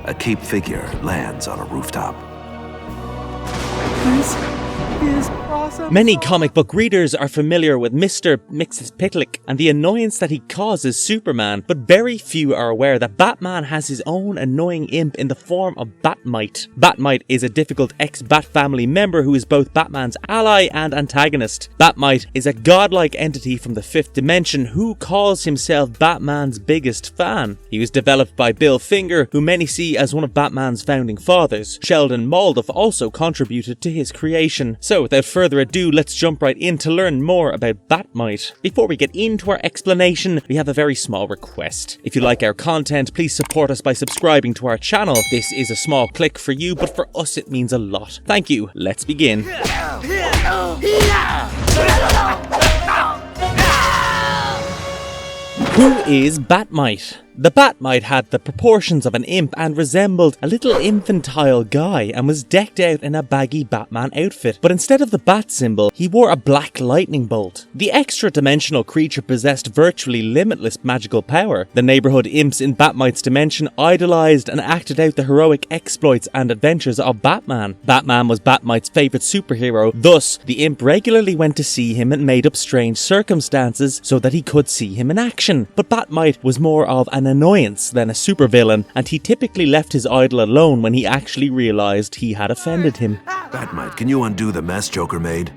A cape figure lands on a rooftop. This is awesome. Many comic book readers are familiar with Mr. Mxyzptlk and the annoyance that he causes Superman, but very few are aware that Batman has his own annoying imp in the form of Bat-Mite. Bat-Mite is a difficult ex-Bat family member who is both Batman's ally and antagonist. Bat-Mite is a godlike entity from the 5th dimension who calls himself Batman's biggest fan. He was developed by Bill Finger, who many see as one of Batman's founding fathers. Sheldon Moldoff also contributed to his creation. So without further ado, let's jump right in to learn more about Bat-Mite. Before we get into our explanation, we have a very small request. If you like our content, please support us by subscribing to our channel. This is a small click for you, but for us it means a lot. Thank you. Let's begin. Who is Bat-Mite? The Bat-Mite had the proportions of an imp and resembled a little infantile guy and was decked out in a baggy Batman outfit, but instead of the bat symbol, he wore a black lightning bolt. The extra-dimensional creature possessed virtually limitless magical power. The neighborhood imps in Bat-Mite's dimension idolized and acted out the heroic exploits and adventures of Batman. Batman was Bat-Mite's favorite superhero, thus the imp regularly went to see him and made up strange circumstances so that he could see him in action. But Bat-Mite was more of an annoyance than a supervillain, and he typically left his idol alone when he actually realized he had offended him. Bat-Mite, can you undo the mess Joker made?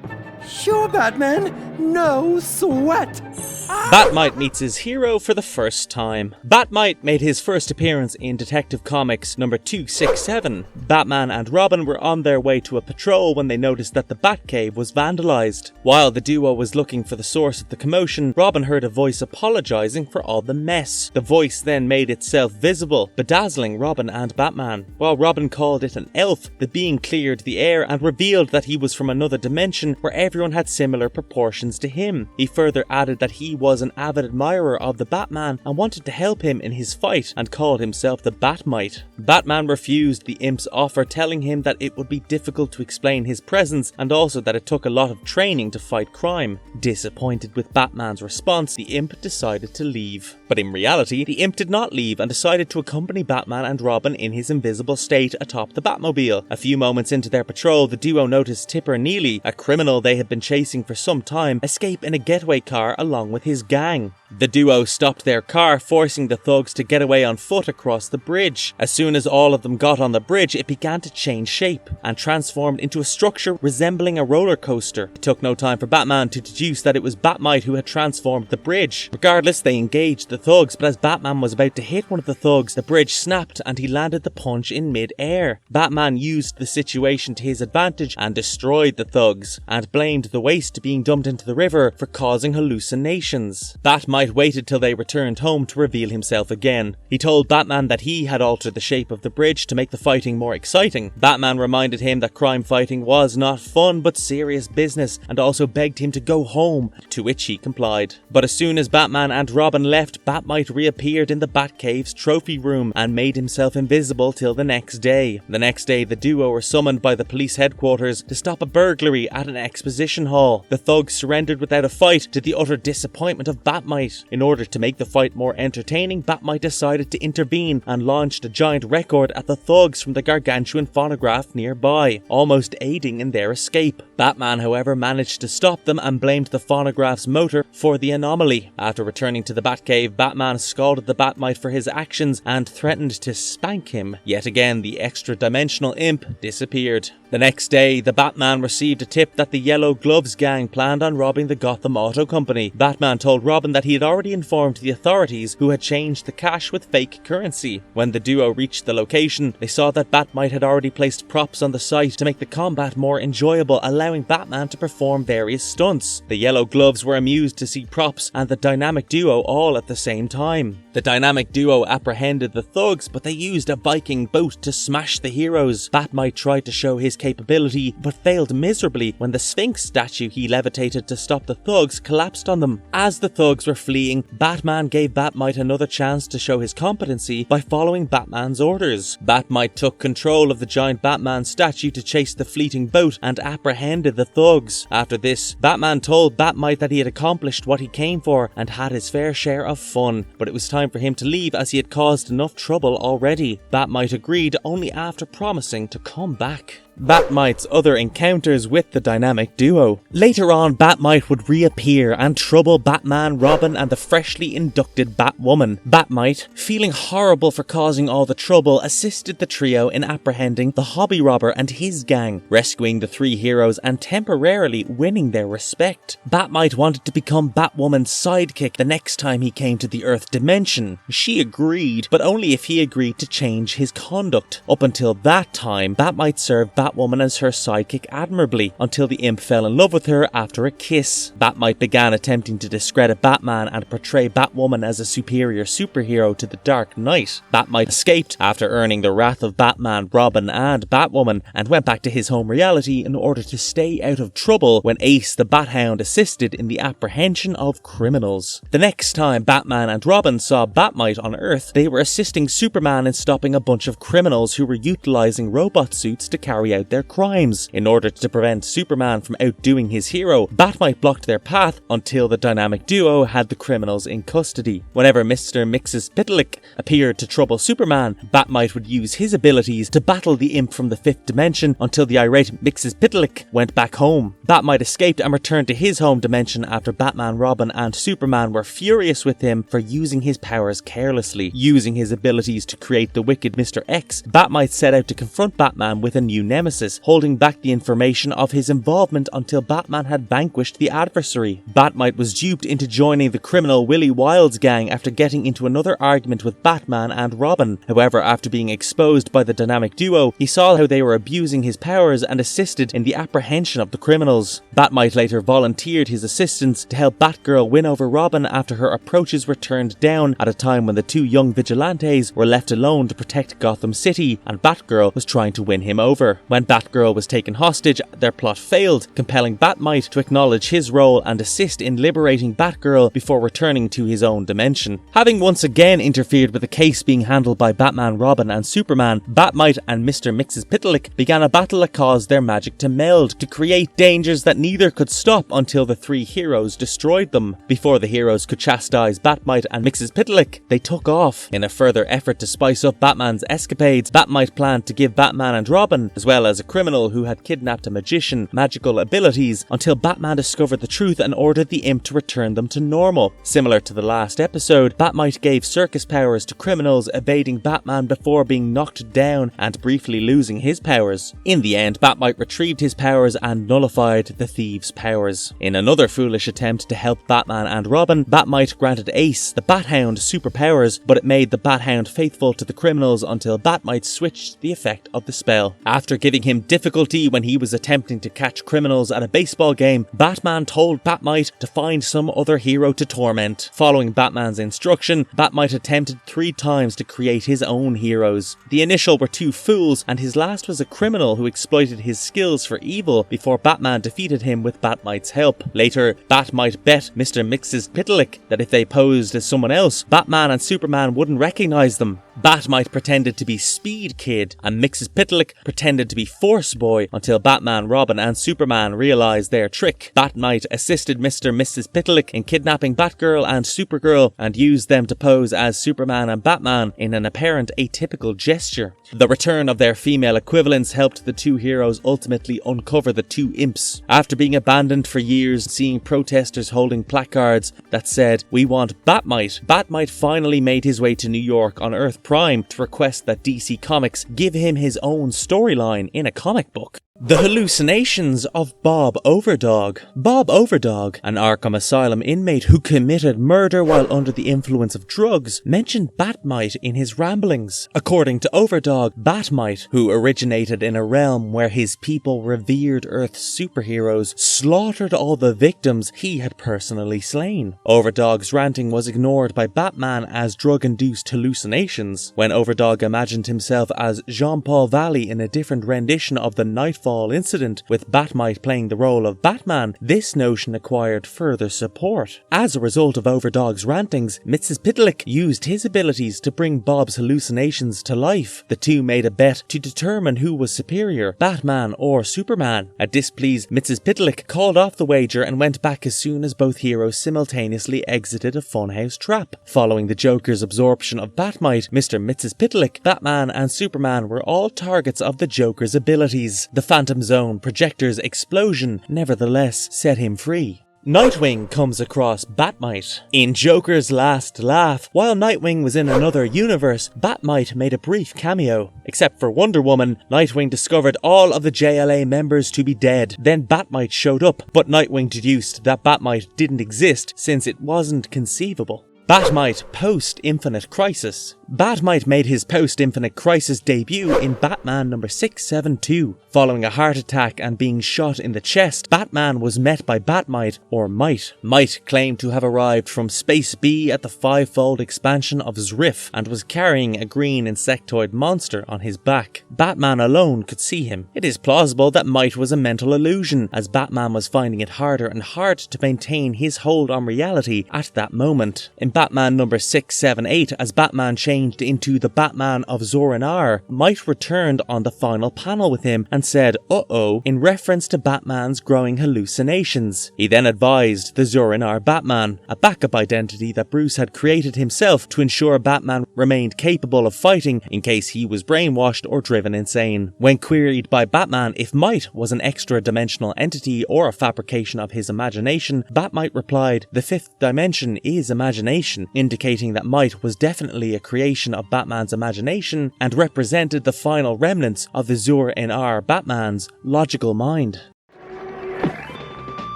Sure, Batman. No sweat. Bat-Mite meets his hero for the first time. Bat-Mite made his first appearance in Detective Comics number 267. Batman and Robin were on their way to a patrol when they noticed that the Batcave was vandalized. While the duo was looking for the source of the commotion, Robin heard a voice apologizing for all the mess. The voice then made itself visible, bedazzling Robin and Batman. While Robin called it an elf, the being cleared the air and revealed that he was from another dimension where everyone had similar proportions to him. He further added that he was an avid admirer of the Batman and wanted to help him in his fight and called himself the Bat-Mite. Batman refused the imp's offer, telling him that it would be difficult to explain his presence and also that it took a lot of training to fight crime. Disappointed with Batman's response, the imp decided to leave. But in reality, the imp did not leave and decided to accompany Batman and Robin in his invisible state atop the Batmobile. A few moments into their patrol, the duo noticed Tipper Neely, a criminal they had been chasing for some time, escape in a getaway car along with his gang. The duo stopped their car, forcing the thugs to get away on foot across the bridge. As soon as all of them got on the bridge, it began to change shape and transformed into a structure resembling a roller coaster. It took no time for Batman to deduce that it was Bat-Mite who had transformed the bridge. Regardless, they engaged the thugs, but as Batman was about to hit one of the thugs, the bridge snapped and he landed the punch in mid-air. Batman used the situation to his advantage and destroyed the thugs, and blamed the waste being dumped into the river for causing hallucinations. Bat-Mite waited till they returned home to reveal himself again. He told Batman that he had altered the shape of the bridge to make the fighting more exciting. Batman reminded him that crime fighting was not fun but serious business and also begged him to go home, to which he complied. But as soon as Batman and Robin left, Bat-Mite reappeared in the Batcave's trophy room and made himself invisible till the next day. The next day, the duo were summoned by the police headquarters to stop a burglary at an exposition hall. The thugs surrendered without a fight to the utter disappointment of Bat-Mite. In order to make the fight more entertaining, Bat-Mite decided to intervene and launched a giant record at the thugs from the gargantuan phonograph nearby, almost aiding in their escape. Batman, however, managed to stop them and blamed the phonograph's motor for the anomaly. After returning to the Batcave, Batman scolded the Bat-Mite for his actions and threatened to spank him. Yet again, the extra-dimensional imp disappeared. The next day, the Batman received a tip that the Yellow Gloves gang planned on robbing the Gotham Auto Company. Batman told Robin that he had already informed the authorities, who had changed the cash with fake currency. When the duo reached the location, they saw that Bat-Mite had already placed props on the site to make the combat more enjoyable, allowing Batman to perform various stunts. The Yellow Gloves were amused to see props and the dynamic duo all at the same time. The dynamic duo apprehended the thugs, but they used a Viking boat to smash the heroes. Bat-Mite tried to show his capability, but failed miserably when the Sphinx statue he levitated to stop the thugs collapsed on them. As the thugs were fleeing, Batman gave Bat-Mite another chance to show his competency by following Batman's orders. Bat-Mite took control of the giant Batman statue to chase the fleeting boat and apprehended the thugs. After this, Batman told Bat-Mite that he had accomplished what he came for and had his fair share of fun, but it was time for him to leave as he had caused enough trouble already. Bat-Mite agreed only after promising to come back. Bat-Mite's other encounters with the dynamic duo. Later on, Bat-Mite would reappear and trouble Batman, Robin and the freshly inducted Batwoman. Bat-Mite, feeling horrible for causing all the trouble, assisted the trio in apprehending the Hobby Robber and his gang, rescuing the three heroes and temporarily winning their respect. Bat-Mite wanted to become Batwoman's sidekick the next time he came to the Earth dimension. She agreed, but only if he agreed to change his conduct. Up until that time, Bat-Mite served Batwoman as her sidekick admirably, until the imp fell in love with her after a kiss. Bat-Mite began attempting to discredit Batman and portray Batwoman as a superior superhero to the Dark Knight. Bat-Mite escaped after earning the wrath of Batman, Robin and Batwoman, and went back to his home reality in order to stay out of trouble when Ace the Bat-Hound assisted in the apprehension of criminals. The next time Batman and Robin saw Bat-Mite on Earth, they were assisting Superman in stopping a bunch of criminals who were utilizing robot suits to carry out their crimes. In order to prevent Superman from outdoing his hero, Bat-Mite blocked their path until the dynamic duo had the criminals in custody. Whenever Mr. Mxyzptlk appeared to trouble Superman, Bat-Mite would use his abilities to battle the imp from the fifth dimension until the irate Mxyzptlk went back home. Bat-Mite escaped and returned to his home dimension after Batman, Robin and Superman were furious with him for using his powers carelessly. Using his abilities to create the wicked Mr. X, Bat-Mite set out to confront Batman with a new nemesis, holding back the information of his involvement until Batman had vanquished the adversary. Bat-Mite was duped into joining the criminal Willie Wilde's gang after getting into another argument with Batman and Robin. However, after being exposed by the dynamic duo, he saw how they were abusing his powers and assisted in the apprehension of the criminals. Bat-Mite later volunteered his assistance to help Batgirl win over Robin after her approaches were turned down at a time when the two young vigilantes were left alone to protect Gotham City and Batgirl was trying to win him over. When Batgirl was taken hostage, their plot failed, compelling Bat-Mite to acknowledge his role and assist in liberating Batgirl before returning to his own dimension. Having once again interfered with the case being handled by Batman, Robin and Superman, Bat-Mite and Mr. Mxyzptlk began a battle that caused their magic to meld, to create dangers that neither could stop until the three heroes destroyed them. Before the heroes could chastise Bat-Mite and Mxyzptlk, they took off. In a further effort to spice up Batman's escapades, Bat-Mite planned to give Batman and Robin, as well as a criminal who had kidnapped a magician, magical abilities, until Batman discovered the truth and ordered the imp to return them to normal. Similar to the last episode, Bat-Mite gave circus powers to criminals, evading Batman before being knocked down and briefly losing his powers. In the end, Bat-Mite retrieved his powers and nullified the thieves' powers. In another foolish attempt to help Batman and Robin, Bat-Mite granted Ace, the Bat-Hound, superpowers, but it made the Bat-Hound faithful to the criminals until Bat-Mite switched the effect of the spell. After giving him difficulty when he was attempting to catch criminals at a baseball game, Batman told Bat-Mite to find some other hero to torment. Following Batman's instruction, Bat-Mite attempted 3 times to create his own heroes. The initial were 2 fools, and his last was a criminal who exploited his skills for evil before Batman defeated him with Bat-Mite's help. Later, Bat-Mite bet Mr. Mxyzptlk that if they posed as someone else, Batman and Superman wouldn't recognize them. Bat-Mite pretended to be Speed Kid, and Mxyzptlk pretended to be Force Boy until Batman, Robin and Superman realized their trick. Bat-Mite assisted Mr. Mxyzptlk in kidnapping Batgirl and Supergirl and used them to pose as Superman and Batman in an apparent atypical gesture. The return of their female equivalents helped the two heroes ultimately uncover the 2 imps. After being abandoned for years, seeing protesters holding placards that said, "We want Bat-Mite," Bat-Mite finally made his way to New York on Earth Prime to request that DC Comics give him his own storyline in a comic book. The hallucinations of Bob Overdog. Bob Overdog, an Arkham Asylum inmate who committed murder while under the influence of drugs, mentioned Bat-Mite in his ramblings. According to Overdog, Bat-Mite, who originated in a realm where his people revered Earth's superheroes, slaughtered all the victims he had personally slain. Overdog's ranting was ignored by Batman as drug-induced hallucinations. When Overdog imagined himself as Jean-Paul Valley in a different rendition of the Nightfall fall incident, with Bat-Mite playing the role of Batman, this notion acquired further support. As a result of Overdog's rantings, Mxyzptlk used his abilities to bring Bob's hallucinations to life. The two made a bet to determine who was superior, Batman or Superman. A displeased Mxyzptlk called off the wager and went back as soon as both heroes simultaneously exited a funhouse trap. Following the Joker's absorption of Bat-Mite, Mr. Mxyzptlk, Batman and Superman were all targets of the Joker's abilities. The Phantom Zone projector's explosion nevertheless set him free. Nightwing comes across Bat-Mite. In Joker's last laugh, while Nightwing was in another universe, Bat-Mite made a brief cameo. Except for Wonder Woman, Nightwing discovered all of the JLA members to be dead. Then Bat-Mite showed up, but Nightwing deduced that Bat-Mite didn't exist since it wasn't conceivable. Bat-Mite Post-Infinite Crisis. Bat-Mite made his Post-Infinite Crisis debut in Batman number 672. Following a heart attack and being shot in the chest, Batman was met by Bat-Mite, or Mite. Mite claimed to have arrived from Space B at the five-fold expansion of Zriff and was carrying a green insectoid monster on his back. Batman alone could see him. It is plausible that Mite was a mental illusion, as Batman was finding it harder and harder to maintain his hold on reality at that moment. In Batman number 678, as Batman changed into the Batman of Zor-En-Arr, Mite returned on the final panel with him and said "uh-oh" in reference to Batman's growing hallucinations. He then advised the Zor-En-Arr Batman, a backup identity that Bruce had created himself to ensure Batman remained capable of fighting in case he was brainwashed or driven insane. When queried by Batman if Mite was an extra-dimensional entity or a fabrication of his imagination, Bat-Mite replied, "The fifth dimension is imagination," indicating that Mite was definitely a creation of Batman's imagination and represented the final remnants of the Zor-En-Arr Batman's logical mind.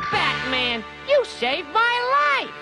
Batman, you saved my life!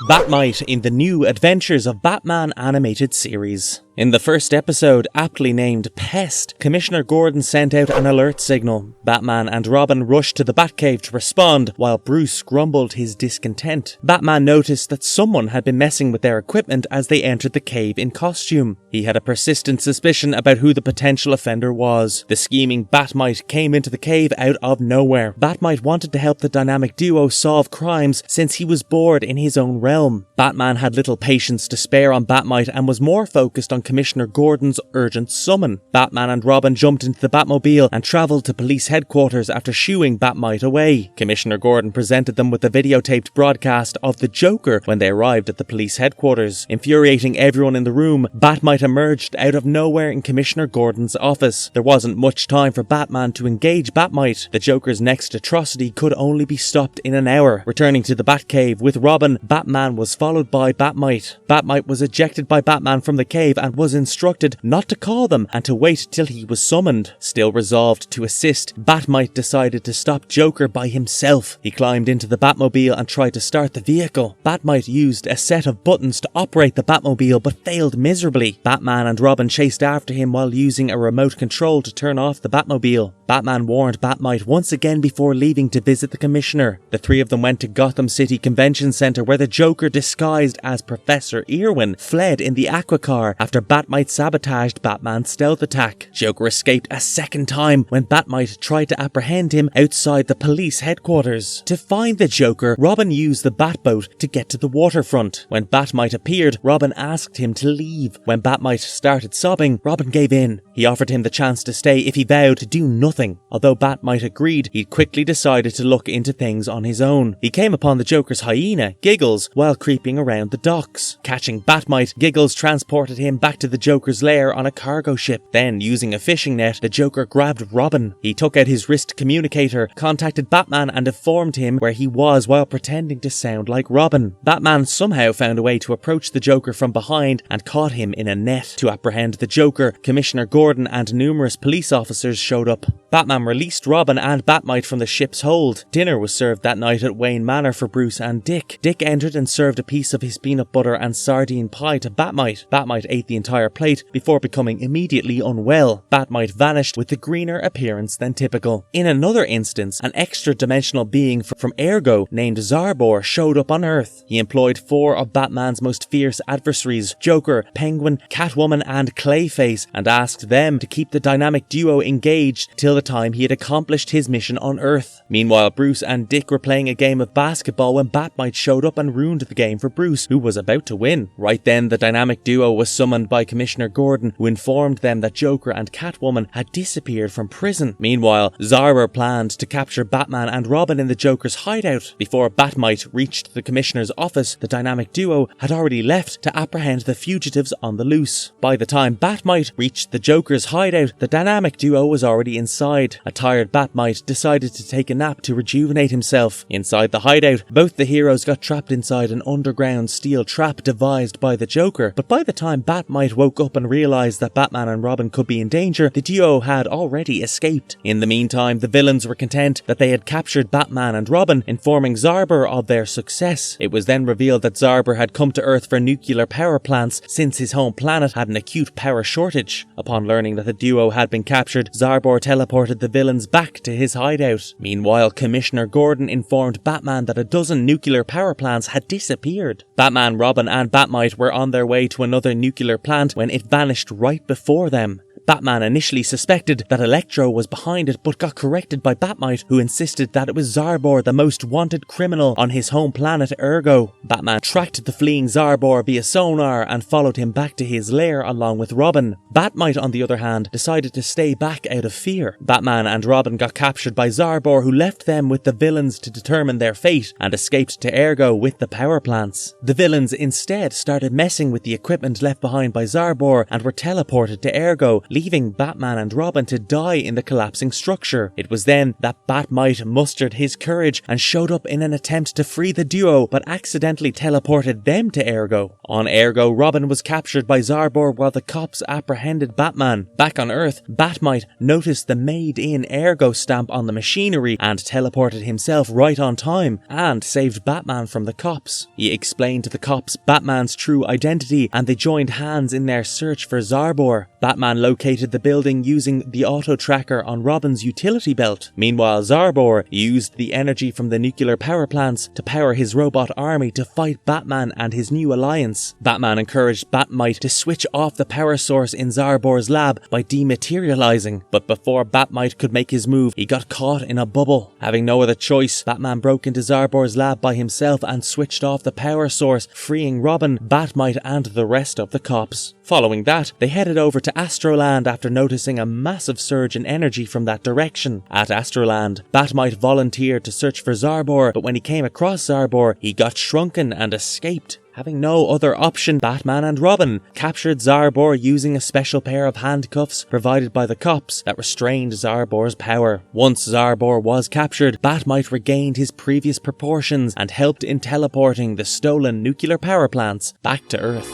Bat-Mite in the New Adventures of Batman animated series. In the first episode, aptly named Pest, Commissioner Gordon sent out an alert signal. Batman and Robin rushed to the Batcave to respond, while Bruce grumbled his discontent. Batman noticed that someone had been messing with their equipment as they entered the cave in costume. He had a persistent suspicion about who the potential offender was. The scheming Bat-Mite came into the cave out of nowhere. Bat-Mite wanted to help the dynamic duo solve crimes since he was bored in his own realm. Batman had little patience to spare on Bat-Mite and was more focused on Commissioner Gordon's urgent summon. Batman and Robin jumped into the Batmobile and travelled to police headquarters after shooing Bat-Mite away. Commissioner Gordon presented them with a videotaped broadcast of the Joker when they arrived at the police headquarters. Infuriating everyone in the room, Bat-Mite emerged out of nowhere in Commissioner Gordon's office. There wasn't much time for Batman to engage Bat-Mite. The Joker's next atrocity could only be stopped in an hour. Returning to the Batcave with Robin, Batman was followed by Bat-Mite. Bat-Mite was ejected by Batman from the cave and was instructed not to call them and to wait till he was summoned. Still resolved to assist, Bat-Mite decided to stop Joker by himself. He climbed into the Batmobile and tried to start the vehicle. Bat-Mite used a set of buttons to operate the Batmobile but failed miserably. Batman and Robin chased after him while using a remote control to turn off the Batmobile. Batman warned Bat-Mite once again before leaving to visit the Commissioner. The three of them went to Gotham City Convention Center, where the Joker, disguised as Professor Irwin, fled in the Aqua car after Bat-Mite sabotaged Batman's stealth attack. Joker escaped a second time when Bat-Mite tried to apprehend him outside the police headquarters. To find the Joker, Robin used the Batboat to get to the waterfront. When Bat-Mite appeared, Robin asked him to leave. When Bat-Mite started sobbing, Robin gave in. He offered him the chance to stay if he vowed to do nothing. Although Bat-Mite agreed, he quickly decided to look into things on his own. He came upon the Joker's hyena, Giggles, while creeping around the docks. Catching Bat-Mite, Giggles transported him back to the Joker's lair on a cargo ship. Then, using a fishing net, the Joker grabbed Robin. He took out his wrist communicator, contacted Batman and informed him where he was while pretending to sound like Robin. Batman somehow found a way to approach the Joker from behind and caught him in a net. To apprehend the Joker, Commissioner Gordon and numerous police officers showed up. Batman released Robin and Bat-Mite from the ship's hold. Dinner was served that night at Wayne Manor for Bruce and Dick. Dick entered and served a piece of his peanut butter and sardine pie to Bat-Mite. Bat-Mite ate the entire plate before becoming immediately unwell. Bat-Mite vanished with a greener appearance than typical. In another instance, an extra-dimensional being from Ergo named Zarbor showed up on Earth. He employed 4 of Batman's most fierce adversaries, Joker, Penguin, Catwoman and Clayface, and asked them to keep the dynamic duo engaged till the time he had accomplished his mission on Earth. Meanwhile, Bruce and Dick were playing a game of basketball when Bat-Mite showed up and ruined the game for Bruce, who was about to win. Right then, the dynamic duo was summoned by Commissioner Gordon, who informed them that Joker and Catwoman had disappeared from prison. Meanwhile, Zarber planned to capture Batman and Robin in the Joker's hideout. Before Bat-Mite reached the Commissioner's office, the dynamic duo had already left to apprehend the fugitives on the loose. By the time Bat-Mite reached the Joker's hideout, the dynamic duo was already inside. A tired Bat-Mite decided to take a nap to rejuvenate himself. Inside the hideout, both the heroes got trapped inside an underground steel trap devised by the Joker, but by the time Bat-Mite woke up and realised that Batman and Robin could be in danger, the duo had already escaped. In the meantime, the villains were content that they had captured Batman and Robin, informing Zarber of their success. It was then revealed that Zarber had come to Earth for nuclear power plants since his home planet had an acute power shortage. Upon learning that the duo had been captured, Zarber teleported the villains back to his hideout. Meanwhile, Commissioner Gordon informed Batman that a dozen nuclear power plants had disappeared. Batman, Robin and Bat-Mite were on their way to another nuclear plant when it vanished right before them. Batman initially suspected that Electro was behind it, but got corrected by Bat-Mite, who insisted that it was Zarber, the most wanted criminal on his home planet Ergo. Batman tracked the fleeing Zarber via sonar and followed him back to his lair along with Robin. Bat-Mite, on the other hand, decided to stay back out of fear. Batman and Robin got captured by Zarber, who left them with the villains to determine their fate and escaped to Ergo with the power plants. The villains instead started messing with the equipment left behind by Zarber and were teleported to Ergo, leaving Batman and Robin to die in the collapsing structure. It was then that Bat-Mite mustered his courage and showed up in an attempt to free the duo, but accidentally teleported them to Ergo. On Ergo, Robin was captured by Zarber while the cops apprehended Batman. Back on Earth, Bat-Mite noticed the Made in Ergo stamp on the machinery and teleported himself right on time and saved Batman from the cops. He explained to the cops Batman's true identity and they joined hands in their search for Zarber. Batman located the building using the auto tracker on Robin's utility belt. Meanwhile, Zarber used the energy from the nuclear power plants to power his robot army to fight Batman and his new alliance. Batman encouraged Bat-Mite to switch off the power source in Zarbor's lab by dematerializing, but before Bat-Mite could make his move, he got caught in a bubble. Having no other choice, Batman broke into Zarbor's lab by himself and switched off the power source, freeing Robin, Bat-Mite and the rest of the cops. Following that, they headed over to Astroland after noticing a massive surge in energy from that direction. At Astroland, Bat-Mite volunteered to search for Zarber, but when he came across Zarber, he got shrunken and escaped. Having no other option, Batman and Robin captured Zarber using a special pair of handcuffs provided by the cops that restrained Zarbor's power. Once Zarber was captured, Bat-Mite regained his previous proportions and helped in teleporting the stolen nuclear power plants back to Earth.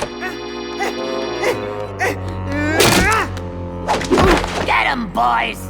Get 'em, boys!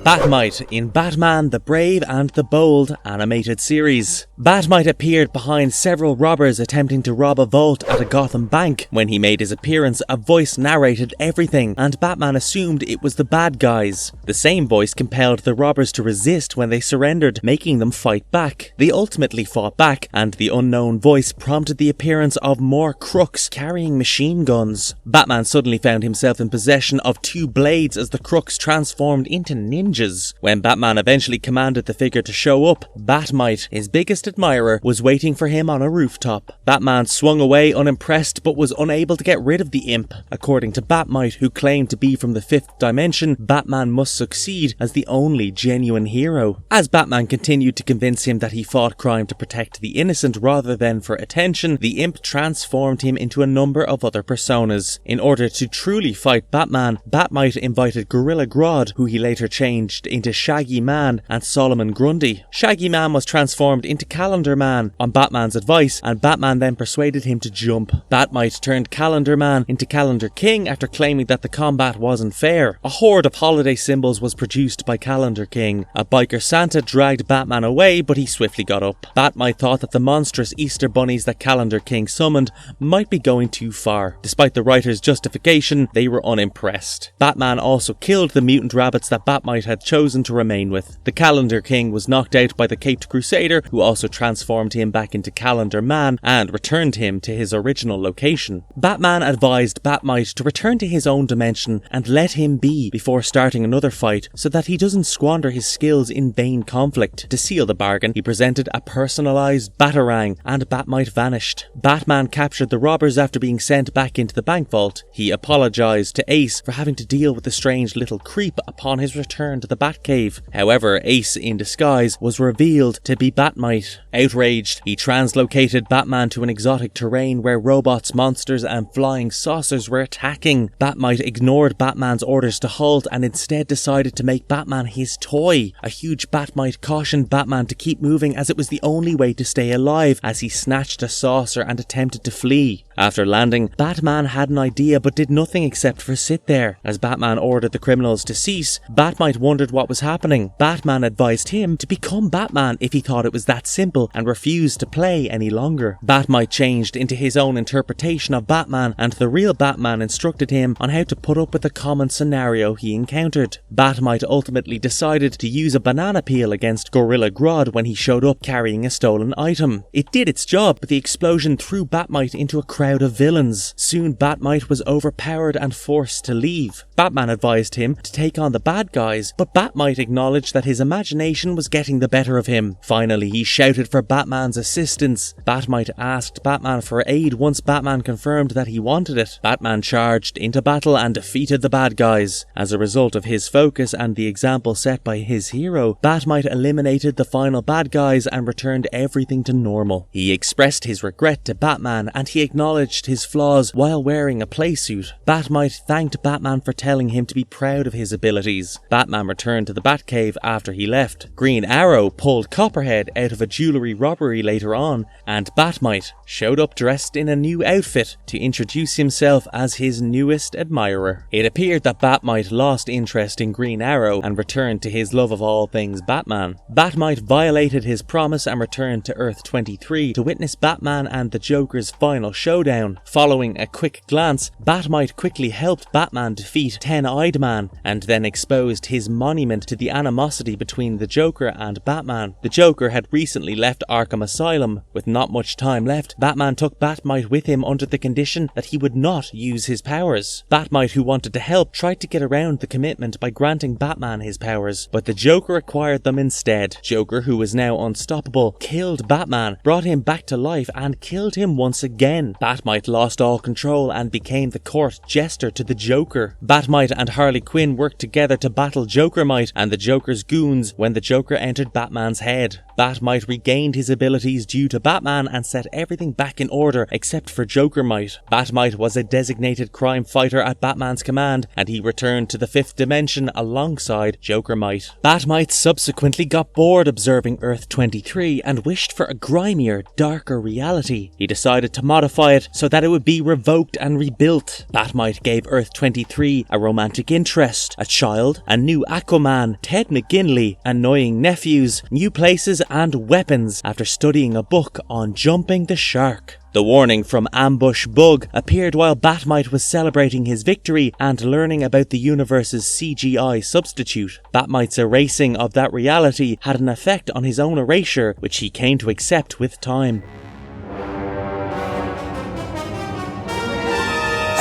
Bat-Mite in Batman the Brave and the Bold animated series. Bat-Mite appeared behind several robbers attempting to rob a vault at a Gotham bank. When he made his appearance, a voice narrated everything, and Batman assumed it was the bad guys. The same voice compelled the robbers to resist when they surrendered, making them fight back. They ultimately fought back, and the unknown voice prompted the appearance of more crooks carrying machine guns. Batman suddenly found himself in possession of two blades as the crooks transformed into ninjas. When Batman eventually commanded the figure to show up, Bat-Mite, his biggest admirer, was waiting for him on a rooftop. Batman swung away unimpressed but was unable to get rid of the imp. According to Bat-Mite, who claimed to be from the fifth dimension, Batman must succeed as the only genuine hero. As Batman continued to convince him that he fought crime to protect the innocent rather than for attention, the imp transformed him into a number of other personas. In order to truly fight Batman, Bat-Mite invited Gorilla Grodd, who he later changed into Shaggy Man, and Solomon Grundy. Shaggy Man was transformed into Calendar Man on Batman's advice, and Batman then persuaded him to jump. Bat-Mite turned Calendar Man into Calendar King after claiming that the combat wasn't fair. A horde of holiday symbols was produced by Calendar King. A biker Santa dragged Batman away, but he swiftly got up. Bat-Mite thought that the monstrous Easter bunnies that Calendar King summoned might be going too far. Despite the writer's justification, they were unimpressed. Batman also killed the mutant rabbits that Bat-Mite had had chosen to remain with. The Calendar King was knocked out by the Caped Crusader, who also transformed him back into Calendar Man and returned him to his original location. Batman advised Bat-Mite to return to his own dimension and let him be before starting another fight so that he doesn't squander his skills in vain conflict. To seal the bargain, he presented a personalised Batarang and Bat-Mite vanished. Batman captured the robbers after being sent back into the bank vault. He apologised to Ace for having to deal with the strange little creep upon his return to the Batcave. However, Ace in disguise was revealed to be Bat-Mite. Outraged, he translocated Batman to an exotic terrain where robots, monsters and flying saucers were attacking. Bat-Mite ignored Batman's orders to halt and instead decided to make Batman his toy. A huge Bat-Mite cautioned Batman to keep moving as it was the only way to stay alive as he snatched a saucer and attempted to flee. After landing, Batman had an idea but did nothing except for sit there. As Batman ordered the criminals to cease, Bat-Mite wondered what was happening. Batman advised him to become Batman if he thought it was that simple and refused to play any longer. Bat-Mite changed into his own interpretation of Batman, and the real Batman instructed him on how to put up with the common scenario he encountered. Bat-Mite ultimately decided to use a banana peel against Gorilla Grodd when he showed up carrying a stolen item. It did its job, but the explosion threw Bat-Mite into a crowd of villains. Soon Bat-Mite was overpowered and forced to leave. Batman advised him to take on the bad guys, but Bat-Mite acknowledged that his imagination was getting the better of him. Finally, he shouted for Batman's assistance. Bat-Mite asked Batman for aid once Batman confirmed that he wanted it. Batman charged into battle and defeated the bad guys. As a result of his focus and the example set by his hero, Bat-Mite eliminated the final bad guys and returned everything to normal. He expressed his regret to Batman and he acknowledged his flaws while wearing a playsuit. Bat-Mite thanked Batman for telling him to be proud of his abilities. Batman returned to the Batcave after he left. Green Arrow pulled Copperhead out of a jewellery robbery later on, and Bat-Mite showed up dressed in a new outfit to introduce himself as his newest admirer. It appeared that Bat-Mite lost interest in Green Arrow and returned to his love of all things Batman. Bat-Mite violated his promise and returned to Earth 23 to witness Batman and the Joker's final showdown. Following a quick glance, Bat-Mite quickly helped Batman defeat Ten-Eyed Man and then exposed his monument to the animosity between the Joker and Batman. The Joker had recently left Arkham Asylum. With not much time left, Batman took Bat-Mite with him under the condition that he would not use his powers. Bat-Mite, who wanted to help, tried to get around the commitment by granting Batman his powers, but the Joker acquired them instead. Joker, who was now unstoppable, killed Batman, brought him back to life and killed him once again. Bat-Mite lost all control and became the court jester to the Joker. Bat-Mite and Harley Quinn worked together to battle Joker-Mite and the Joker's goons when the Joker entered Batman's head. Bat-Mite regained his abilities due to Batman and set everything back in order except for Joker-Mite. Bat-Mite was a designated crime fighter at Batman's command and he returned to the 5th dimension alongside Joker-Mite. Bat-Mite subsequently got bored observing Earth 23 and wished for a grimier, darker reality. He decided to modify it so that it would be revoked and rebuilt. Bat-Mite gave Earth 23 a romantic interest, a child, a new Aquaman, Ted McGinley, annoying nephews, new places and weapons after studying a book on jumping the shark. The warning from Ambush Bug appeared while Bat-Mite was celebrating his victory and learning about the universe's CGI substitute. Bat-Mite's erasing of that reality had an effect on his own erasure, which he came to accept with time.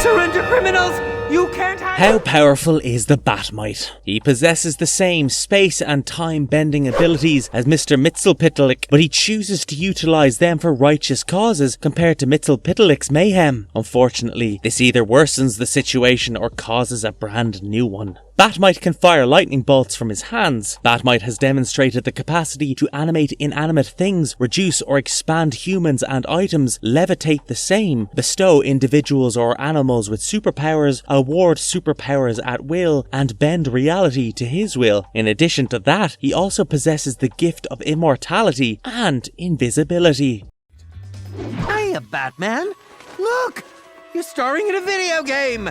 Surrender, criminals! You can't have— How powerful is the Bat-Mite? He possesses the same space and time-bending abilities as Mr. Mxyzptlk, but he chooses to utilize them for righteous causes compared to Mxyzptlk's mayhem. Unfortunately, this either worsens the situation or causes a brand new one. Bat-Mite can fire lightning bolts from his hands. Bat-Mite has demonstrated the capacity to animate inanimate things, reduce or expand humans and items, levitate the same, bestow individuals or animals with superpowers, award superpowers at will, and bend reality to his will. In addition to that, he also possesses the gift of immortality and invisibility. Hiya, Batman! Look! You're starring in a video game!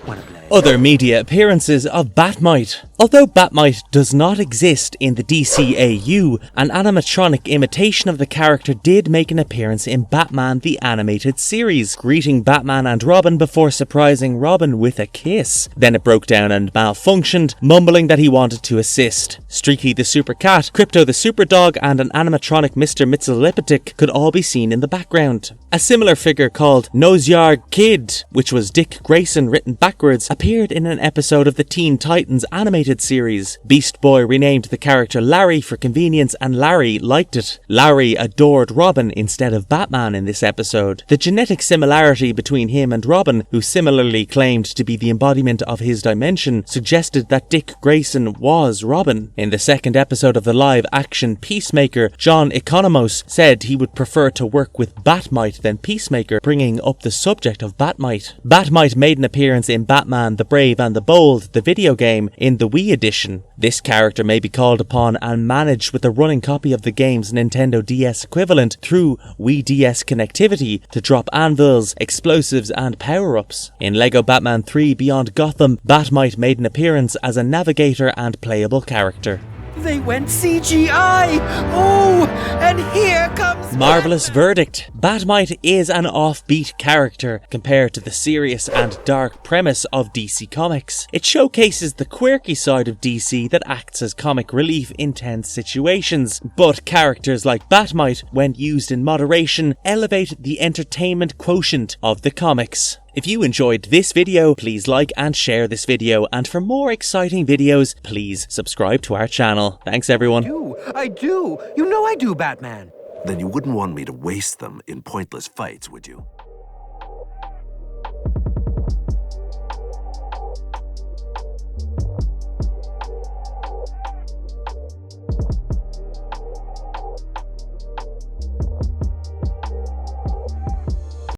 Wanna play? Other media appearances of Bat-Mite. Although Bat-Mite does not exist in the DCAU, an animatronic imitation of the character did make an appearance in Batman the Animated Series, greeting Batman and Robin before surprising Robin with a kiss. Then it broke down and malfunctioned, mumbling that he wanted to assist. Streaky the Super Cat, Crypto the Super Dog, and an animatronic Mr. Mitsilipitic could all be seen in the background. A similar figure called Noseyar Kid, which was Dick Grayson written backwards, appeared in an episode of the Teen Titans animated series. Beast Boy renamed the character Larry for convenience, and Larry liked it. Larry adored Robin instead of Batman in this episode. The genetic similarity between him and Robin, who similarly claimed to be the embodiment of his dimension, suggested that Dick Grayson was Robin. In the second episode of the live-action Peacemaker, John Economos said he would prefer to work with Bat-Mite than Peacemaker, bringing up the subject of Bat-Mite. Bat-Mite made an appearance in Batman the Brave and the Bold, the video game, in the Wii edition. This character may be called upon and managed with a running copy of the game's Nintendo DS equivalent through Wii DS connectivity to drop anvils, explosives and power-ups. In LEGO Batman 3 Beyond Gotham, Bat-Mite made an appearance as a navigator and playable character. They went CGI! Oh, and here comes... Marvelous verdict. Bat-Mite is an offbeat character compared to the serious and dark premise of DC Comics. It showcases the quirky side of DC that acts as comic relief in tense situations. But characters like Bat-Mite, when used in moderation, elevate the entertainment quotient of the comics. If you enjoyed this video, please like and share this video, and for more exciting videos, please subscribe to our channel. Thanks everyone. I do. You know I do, Batman. Then you wouldn't want me to waste them in pointless fights, would you?